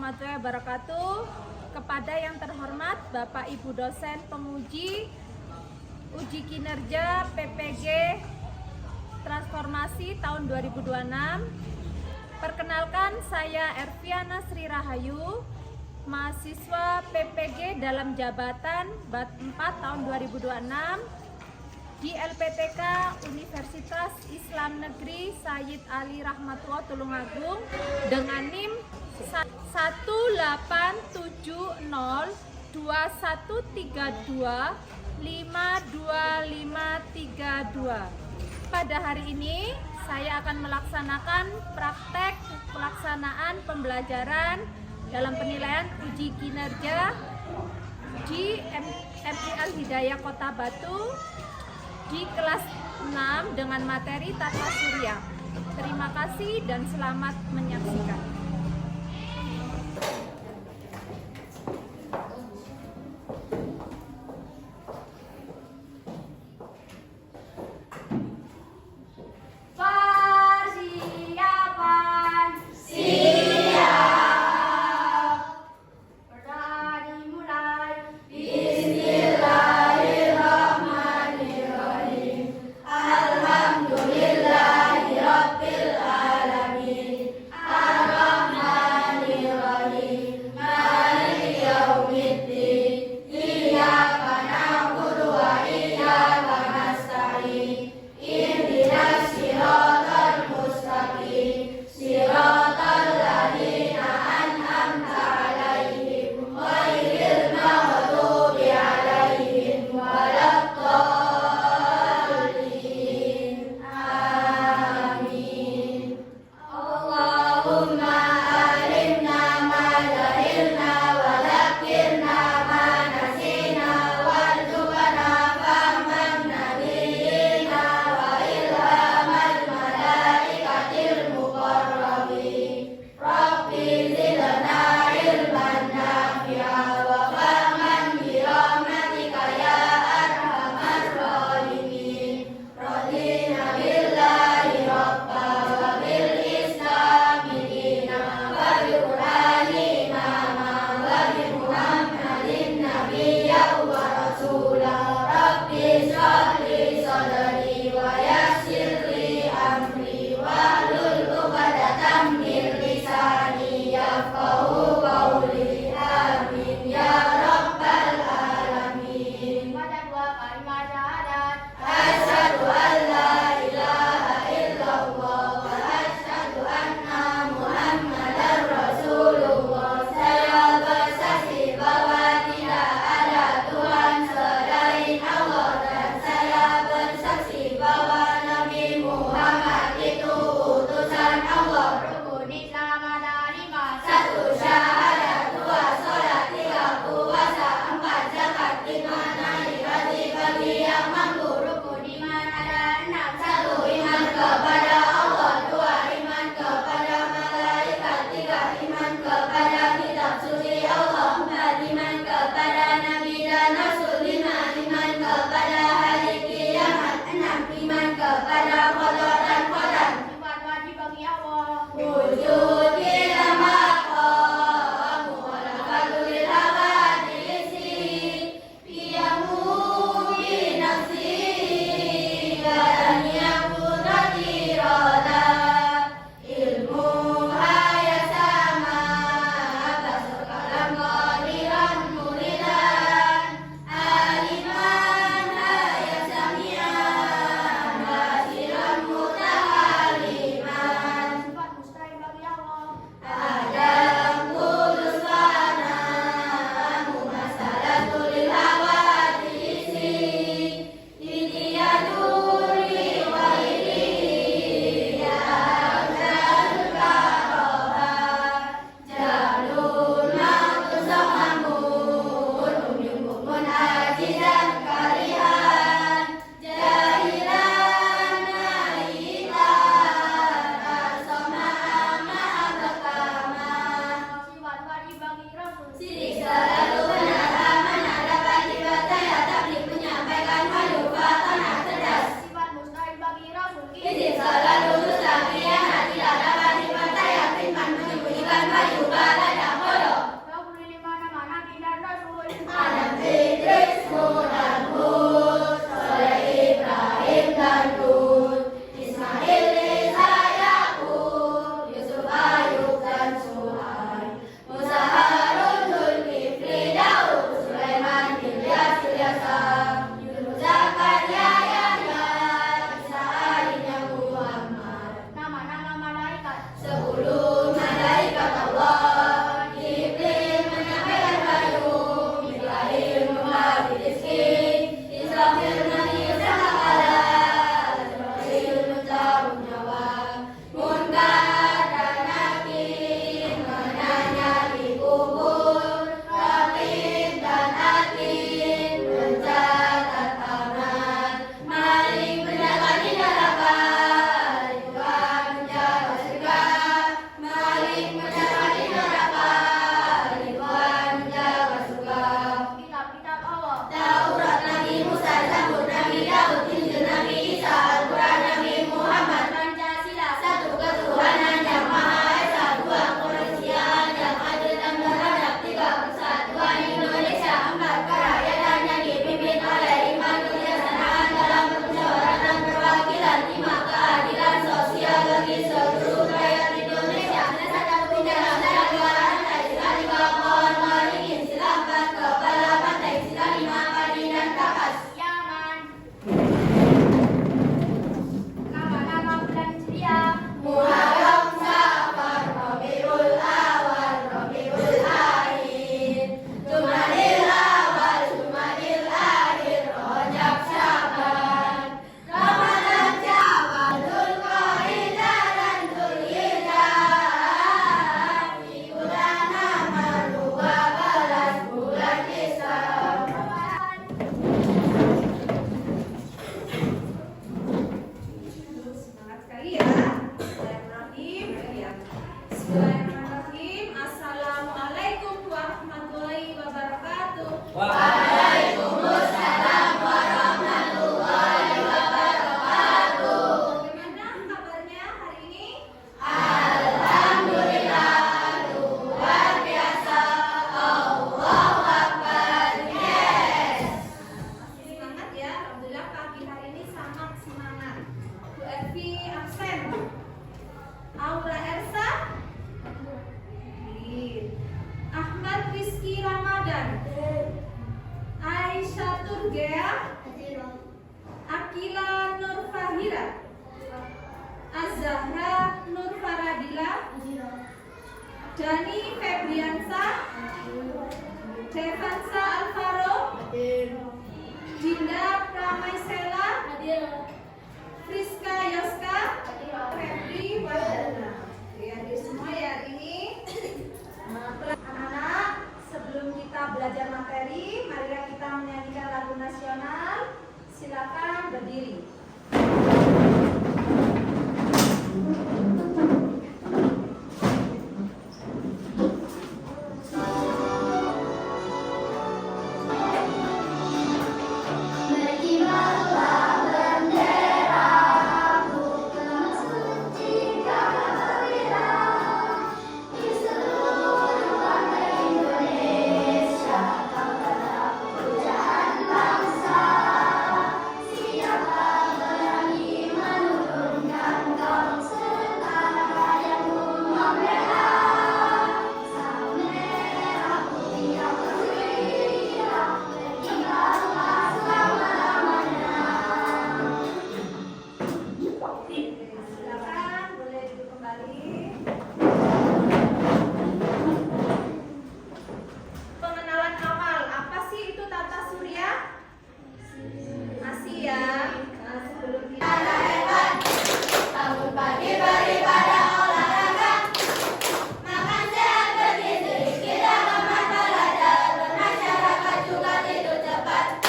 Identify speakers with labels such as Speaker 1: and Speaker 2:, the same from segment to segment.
Speaker 1: warahmatullahi wabarakatuh. Kepada yang terhormat Bapak Ibu dosen penguji uji kinerja PPG Transformasi tahun 2026. Perkenalkan, saya Erviana Sri Rahayu, mahasiswa PPG dalam jabatan BAT 4 tahun 2026 di LPTK Universitas Islam Negeri Sayyid Ali Rahmatullah Tulungagung dengan NIM 1870713252532. Pada hari ini saya akan melaksanakan praktek pelaksanaan pembelajaran dalam penilaian uji kinerja di MIL Hidayah Kota Batu di kelas 6 dengan materi tata surya. Terima kasih dan selamat menyaksikan.
Speaker 2: Alhamdulillahirabbil alamin. Arrahmanirrahim.
Speaker 1: Bismillahirrahmanirrahim. Assalamualaikum warahmatullahi wabarakatuh.
Speaker 2: Waalaikumsalam warahmatullahi wabarakatuh.
Speaker 1: Bagaimana kabarnya hari ini?
Speaker 2: Alhamdulillah, luar biasa. Allahu Akbar. Yes.
Speaker 1: Masih semangat ya? Alhamdulillah pagi hari ini sangat semangat. Bu Evi absen. Aura Ersa? Ahmad Rizky Ramadan. Aisyah Turgea. Akila Nur Fahira. Azahra Nur Faradila. Dani Febriansa. Devansa Alvaro. Dinda Pramaisela. Friska Yoska. Febri Wardana. Ya, di semua ya hari ini. Anak-anak, sebelum kita belajar materi, marilah kita menyanyikan lagu nasional. Silakan berdiri.
Speaker 2: Berkibarlah bendera putih suci Garuda di seluruh bangsa Indonesia, kau pujaan bangsa. Siapa berani menurunkan gaung sentara yang membela? Sang merah putih yang berkilau, berkibarlah selama-lamanya.
Speaker 1: Silakan, boleh duduk kembali. Pengenalan awal, apa sih itu tata surya? Masih ya. Nah, sebelum kita
Speaker 2: Bangun pagi beribadah olahraga, makan sehat bergizi, kita hemat belajar, bermasyarakat juga tidur cepat.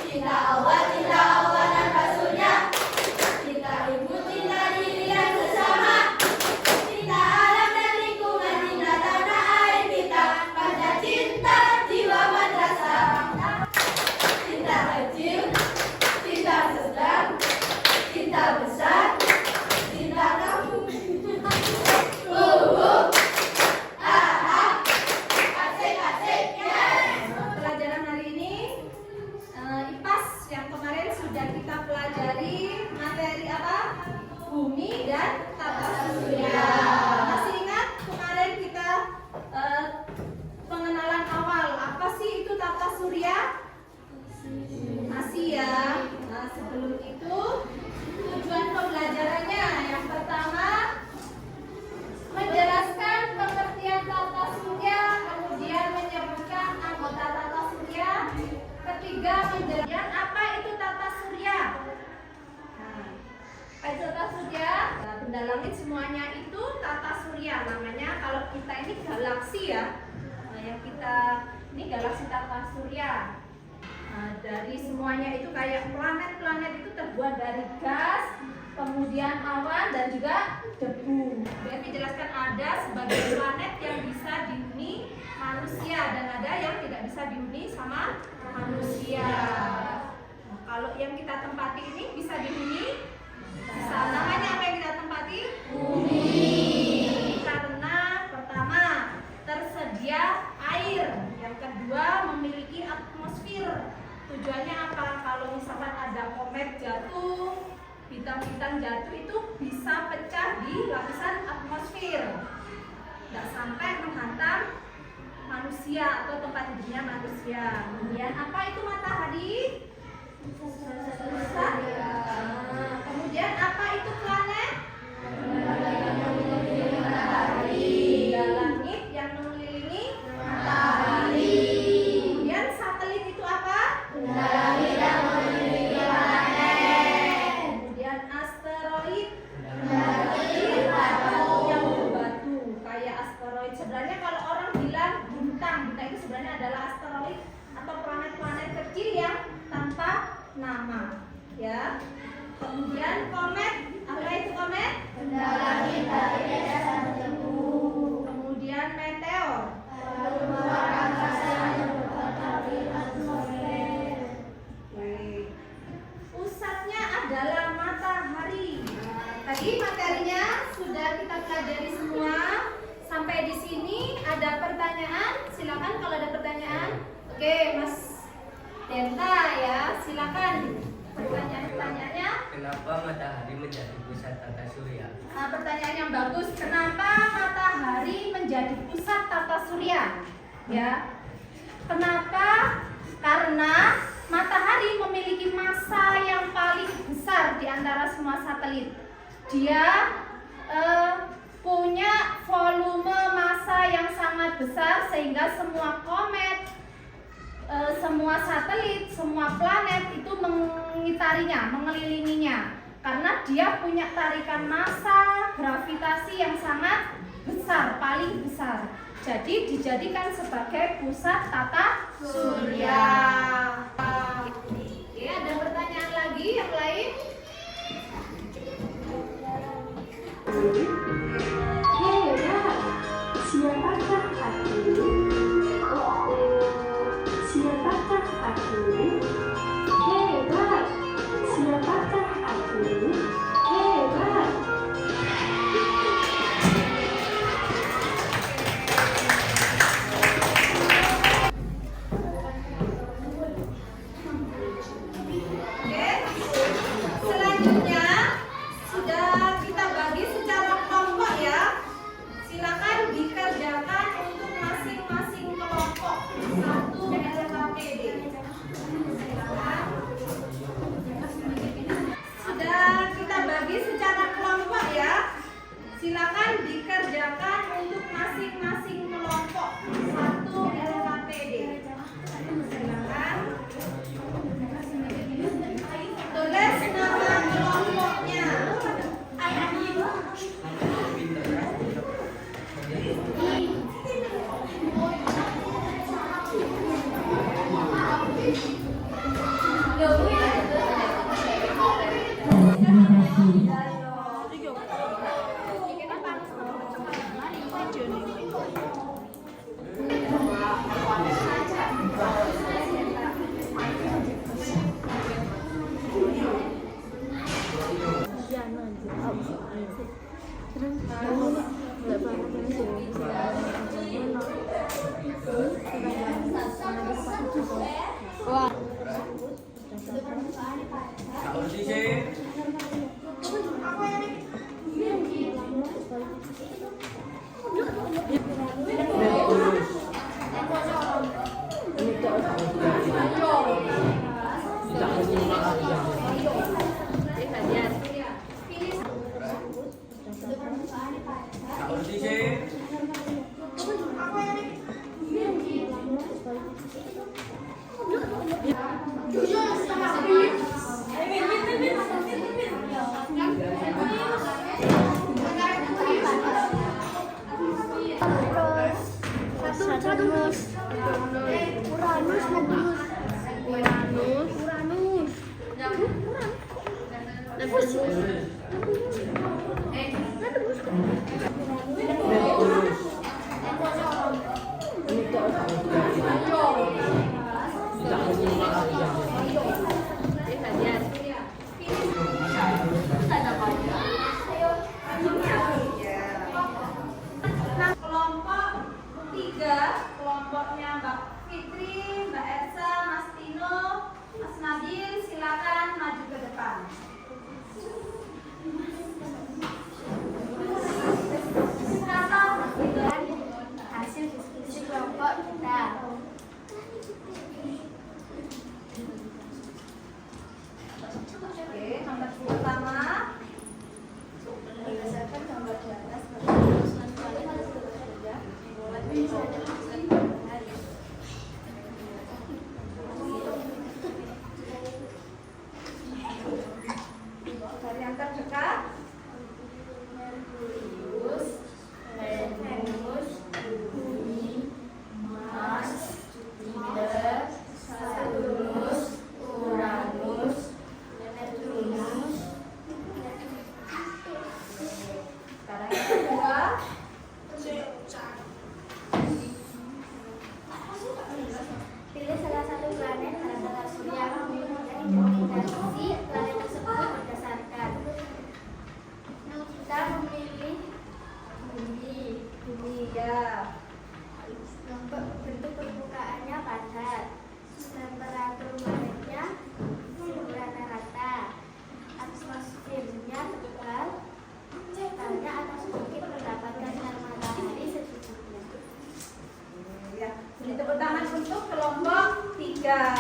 Speaker 2: Cinta Allah dan Rasulnya, cinta ibu, cinta diri dan sesama, cinta alam dan lingkungan, cinta tanah air kita, pada cinta jiwa madrasah. Cinta kecil, cinta sedang, cinta besar, cinta kampung. Asik, asik, yes.
Speaker 1: pelajaran hari ini IPAS yang kemarin sudah kita pelajari materi apa? Bumi dan tata surya. Masih ingat kemarin kita pengenalan awal, apa sih itu tata surya? Masih ya. Nah, sebelum itu tujuan pembelajarannya yang pertama menjelaskan pengertian tata surya, kemudian menyebutkan anggota tata surya, ketiga menjelaskan apa itu tata surya. Nah, apa itu tata surya? Nah, benda langit semuanya itu tata surya. Namanya kalau kita ini galaksi ya. Nah, yang kita ini galaksi tata surya. Nah, dari semuanya itu kayak planet-planet itu terbuat dari gas, kemudian awan dan juga debu. Berarti jelaskan ada sebagian planet yang bisa dihuni manusia dan ada yang tidak bisa dihuni sama manusia. Nah, kalau yang kita tempati ini bisa dihuni, bisa. Namanya apa yang kita tempati? Bumi. Karena pertama tersedia air, yang kedua memiliki atmosfer. Tujuannya apa? Kalau misalkan ada komet jatuh, bintang-bintang jatuh itu bisa pecah di lapisan atmosfer, tidak sampai menghantam manusia atau tempat hidupnya manusia. Kemudian apa itu matahari? Kemudian apa itu planet? Benda langit yang mengelilingi matahari. Kemudian satelit itu apa?
Speaker 2: Benda langit yang mengelilingi planet.
Speaker 1: Kemudian asteroid
Speaker 2: Batu.
Speaker 1: yang berbatu kayak asteroid. Sebenarnya kalau orang bilang bintang itu sebenarnya adalah asteroid atau planet-planet kecil yang tanpa nama.
Speaker 3: tata surya.
Speaker 1: Nah, pertanyaan yang bagus. Kenapa matahari menjadi pusat tata surya? Ya. Kenapa? Karena matahari memiliki massa yang paling besar di antara semua satelit. Dia punya volume massa yang sangat besar sehingga semua komet, semua satelit, semua planet itu mengitarinya, mengelilinginya. Karena dia punya tarikan massa, gravitasi yang sangat besar, paling besar. Jadi dijadikan sebagai pusat tata surya. Oke, ada pertanyaan lagi yang lain?
Speaker 4: Hebat, siapakah aku? Siapakah aku? Hebat, siapakah aku? Hebat.
Speaker 1: Oke, selanjutnya sudah kita bagi secara kelompok ya. Silakan dikerjakan untuk masing-masing kelompok satu LKPD. Silakan. Sudah kita bagi secara kelompok ya. Silakan dikerjakan untuk masing-masing kelompok satu LKPD. Silakan. Tulis nama kelompoknya. Kelompok 3, kelompoknya Mbak Fitri, Mbak Elsa, Mas Tino, Mas Nabil, silakan maju ke depan.
Speaker 2: Hasil diskusi kelompok kita.
Speaker 1: Oke, nomor pertama.
Speaker 2: Berdasarkan gambar di atas,
Speaker 1: Dari yang terdekat.
Speaker 2: Merkurius, Venus, Bumi, Mars, Jupiter, Saturnus, Uranus, Neptunus.
Speaker 1: Sekarang yang kedua.
Speaker 2: Pilih salah satu planet pada tata surya dan identifikasi planet tersebut berdasarkan. Kita memilih Bumi,
Speaker 1: Ya.
Speaker 2: bentuk permukaannya padat, temperatur planetnya rata-rata, atmosfernya tebal,
Speaker 1: Iya.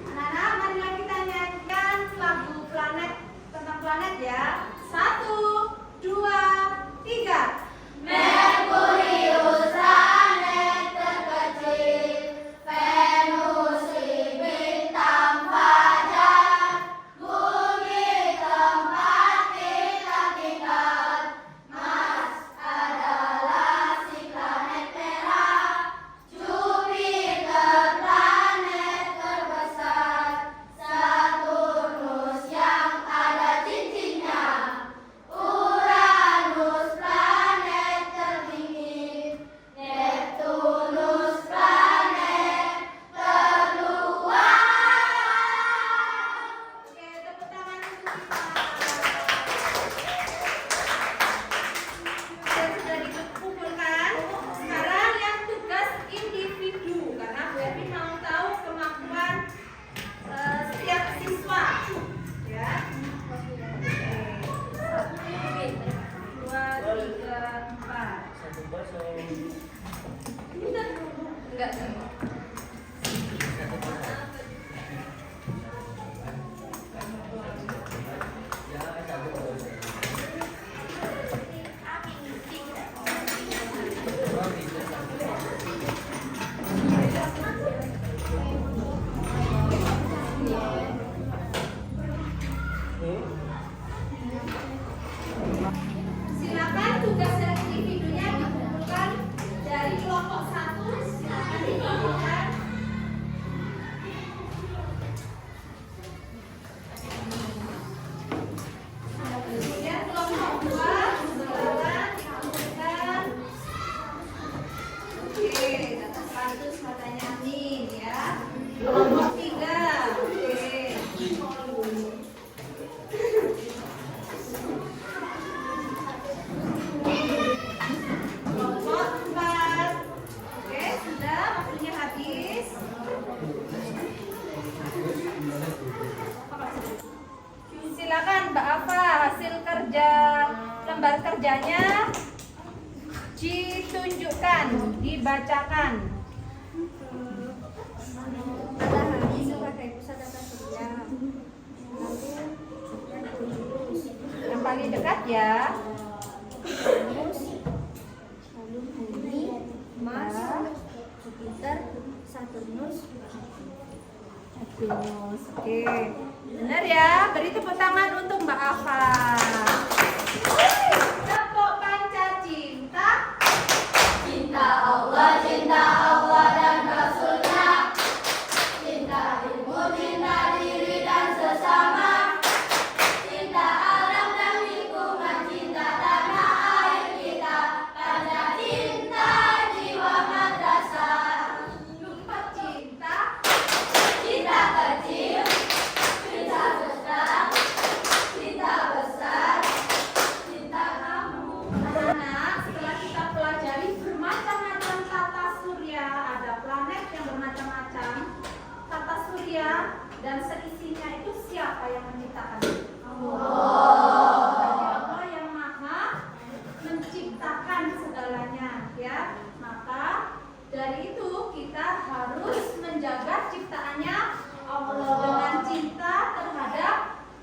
Speaker 1: Anak-anak, marilah kita nyanyikan lagu planet tentang planet ya. 1, 2, 3.
Speaker 2: Merkurius planet terkecil, Venus bintang fajar, Bumi tempat kita tinggal, Mars adalah si planet merah, Jupiter planet terbesar, Saturnus yang ada cincinnya, Uranus planet terdingin, Neptunus planet terluar.
Speaker 1: Oke, tepuk tangan untuk kita. Sudah dikumpulkan. Sekarang yang tugas individu, karena Bu Evi mau tahu kemampuan setiap siswa. Ya. Oke. 1, 2, 3, 4. Enggak. Silakan tugas dari individunya dikumpulkan dari kelompok 1. Silakan dikumpulkan. Kemudian kelompok 2 silakan dikumpulkan. Oke, data 100 matanya Amin ya. Kelompok 3. Oke. Kelompok 4. Oke, sudah waktunya habis. Silakan Mbak Afa, hasil kerja lembar kerjanya ditunjukkan, dibacakan.
Speaker 2: Pada hari sebagai pusat tata surya,
Speaker 1: Yang paling dekat ya.
Speaker 2: Venus, lalu Bumi, Mars, Jupiter, Saturnus.
Speaker 1: Venus. Oke. Benar ya. Beri tepuk tangan untuk Mbak Afa. Tepuk panca cinta.
Speaker 2: Cinta Allah dan Rasulnya, cinta ilmu, cinta diri dan sesama, cinta alam dan lingkungan, cinta tanah air kita, pada cinta jiwa madrasah.
Speaker 1: Empat cinta.
Speaker 2: Cinta kecil, cinta besar, cinta besar, cinta kamu.
Speaker 1: Anak-anak, setelah kita pelajari bermacam-macam tata surya, ada planet yang bermacam-macam, tata surya dan seisinya itu siapa yang menciptakan? Jadi Allah yang maha menciptakan segalanya, ya. Maka dari itu kita harus menjaga ciptaannya Allah dengan cinta terhadap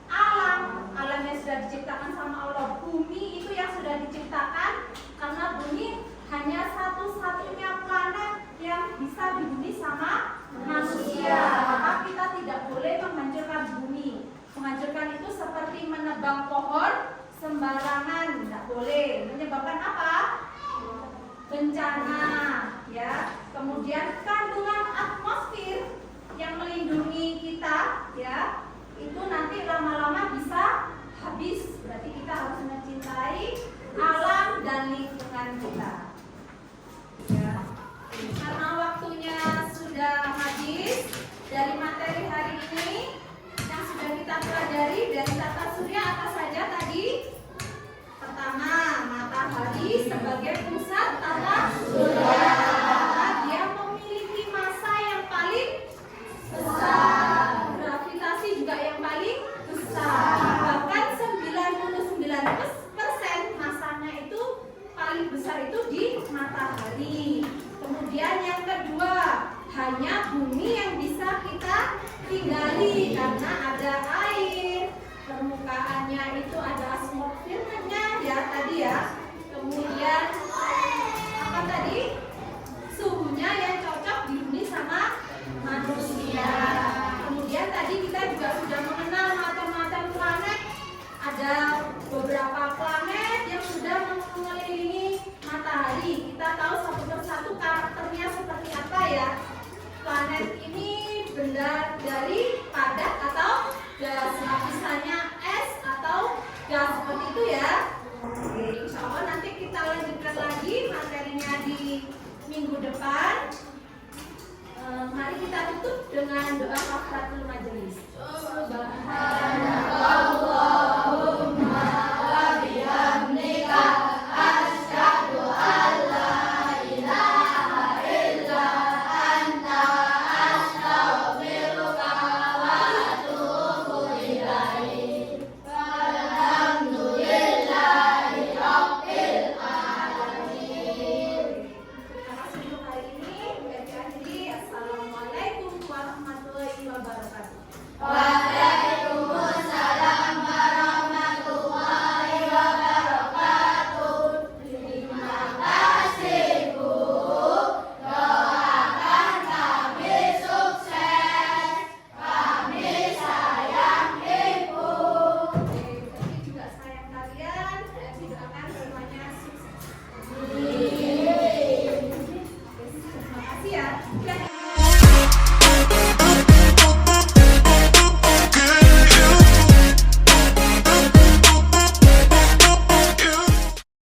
Speaker 1: alam. Alam yang sudah diciptakan sama Allah. Bumi itu yang sudah diciptakan karena bumi hanya satu-satunya planet yang bisa dihuni sama manusia. Maka kita tidak boleh menghancurkan bumi. Menghancurkan itu seperti menebang pohon sembarangan, tidak boleh. Menyebabkan apa? Bencana, ya. Kemudian kandungan atmosfer yang melindungi kita, ya, itu nanti lama-lama bisa habis. Berarti kita harus mencintai alam dan lingkungan kita. Ya. Karena waktunya sudah habis dari materi hari ini yang sudah kita pelajari dari tata surya apa saja tadi? Pertama, matahari sebagai pusat tata surya. Dia memiliki massa yang paling besar, gravitasi juga yang paling besar. Bahkan 99% masanya itu tadi karena ada air. Permukaannya itu ada atmosfernya ya tadi ya. Kemudian